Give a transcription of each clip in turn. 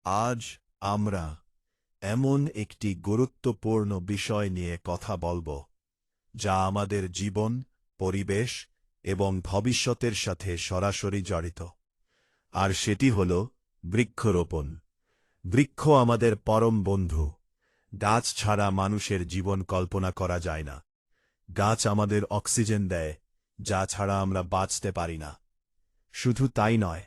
আজ আমরা এমন একটি গুরুত্বপূর্ণ বিষয় নিয়ে কথা বলব যা আমাদের জীবন, পরিবেশ এবং ভবিষ্যতের সাথে সরাসরি জড়িত। আর সেটি হল বৃক্ষরোপণ। বৃক্ষ আমাদের পরম বন্ধু। গাছ ছাড়া মানুষের জীবন কল্পনা করা যায় না। গাছ আমাদের অক্সিজেন দেয়, যা ছাড়া আমরা বাঁচতে পারি না। শুধু তাই নয়,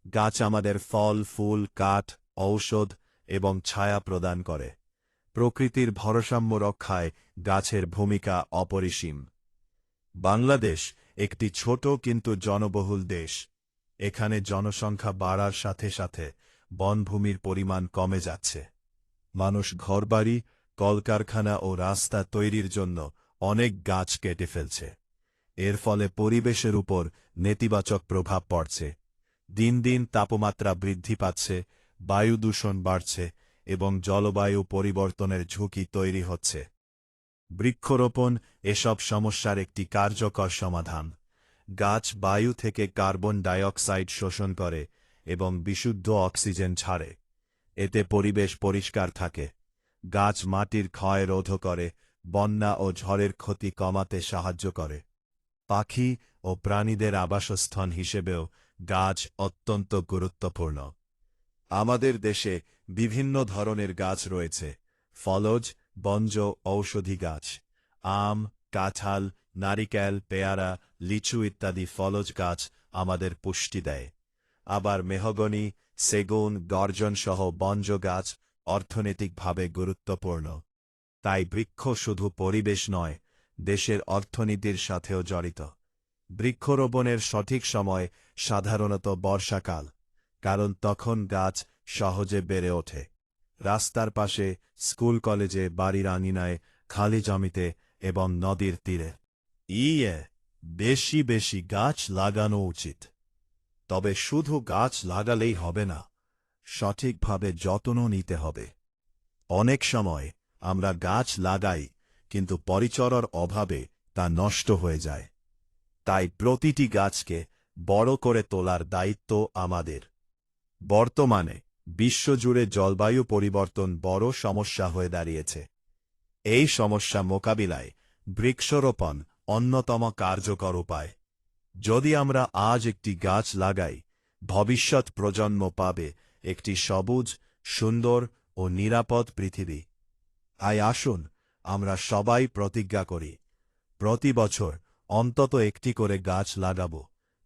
গাছ আমাদের ফল, ফুল, কাঠ, ঔষধ এবং ছায়া প্রদান করে। প্রকৃতির ভারসাম্য রক্ষায় গাছের ভূমিকা অপরিসীম। বাংলাদেশ একটি ছোট কিন্তু জনবহুল দেশ। এখানে জনসংখ্যা বাড়ার সাথে সাথে বনভূমির পরিমাণ কমে যাচ্ছে। মানুষ ঘরবাড়ি, কলকারখানা ও রাস্তা তৈরির জন্য অনেক গাছ কেটে ফেলছে। এর ফলে পরিবেশের উপর নেতিবাচক প্রভাব পড়ছে। দিন দিন তাপমাত্রা বৃদ্ধি পাচ্ছে, বায়ু দূষণ বাড়ছে এবং জলবায়ু পরিবর্তনের ঝুঁকি তৈরি হচ্ছে। বৃক্ষরোপণ এসব সমস্যার একটি কার্যকর সমাধান। গাছ বায়ু থেকে কার্বন ডাইঅক্সাইড শোষণ করে এবং বিশুদ্ধ অক্সিজেন ছাড়ে। এতে পরিবেশ পরিষ্কার থাকে। গাছ মাটির ক্ষয় রোধ করে, বন্যা ও ঝড়ের ক্ষতি কমাতে সাহায্য করে। পাখি ও প্রাণীদের আবাসস্থল হিসেবেও গাছ অত্যন্ত গুরুত্বপূর্ণ। আমাদের দেশে বিভিন্ন ধরনের গাছ রয়েছে। ফলজ, বনজ, ঔষধি গাছ। আম, কাঁঠাল, নারিকেল, পেয়ারা, লিচু ইত্যাদি ফলজ গাছ আমাদের পুষ্টি দেয়। আবার মেহগনি, সেগুন, গর্জন সহ বনজ গাছ অর্থনৈতিকভাবে গুরুত্বপূর্ণ। তাই বৃক্ষ শুধু পরিবেশ নয়, দেশের অর্থনীতির সাথেও জড়িত। বৃক্ষরোপণের সঠিক সময় সাধারণত বর্ষাকাল, কারণ তখন গাছ সহজে বেড়ে ওঠে। রাস্তার পাশে, স্কুল কলেজে, বাড়ির আঙিনায়, খালি জমিতে এবং নদীর তীরে বেশি বেশি গাছ লাগানো উচিত। তবে শুধু গাছ লাগালেই হবে না, সঠিকভাবে যত্ন নিতে হবে। অনেক সময় আমরা গাছ লাগাই, কিন্তু পরিচর্যার অভাবে তা নষ্ট হয়ে যায়। তাই প্রতিটি গাছকে বড় করে তোলার দায়িত্ব আমাদের। বর্তমানে বিশ্বজুড়ে জলবায়ু পরিবর্তন বড় সমস্যা হয়ে দাঁড়িয়েছে। এই সমস্যা মোকাবিলায় বৃক্ষরোপণ অন্যতম কার্যকর উপায়। যদি আমরা আজ একটি গাছ লাগাই, ভবিষ্যৎ প্রজন্ম পাবে একটি সবুজ, সুন্দর ও নিরাপদ পৃথিবী। আসুন আমরা সবাই প্রতিজ্ঞা করি, প্রতি বছর অন্তত একটি করে গাছ লাগাব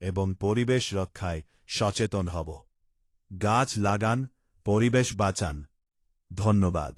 এবং পরিবেশ রক্ষায় সচেতন হব। গাছ লাগান, পরিবেশ বাঁচান। ধন্যবাদ।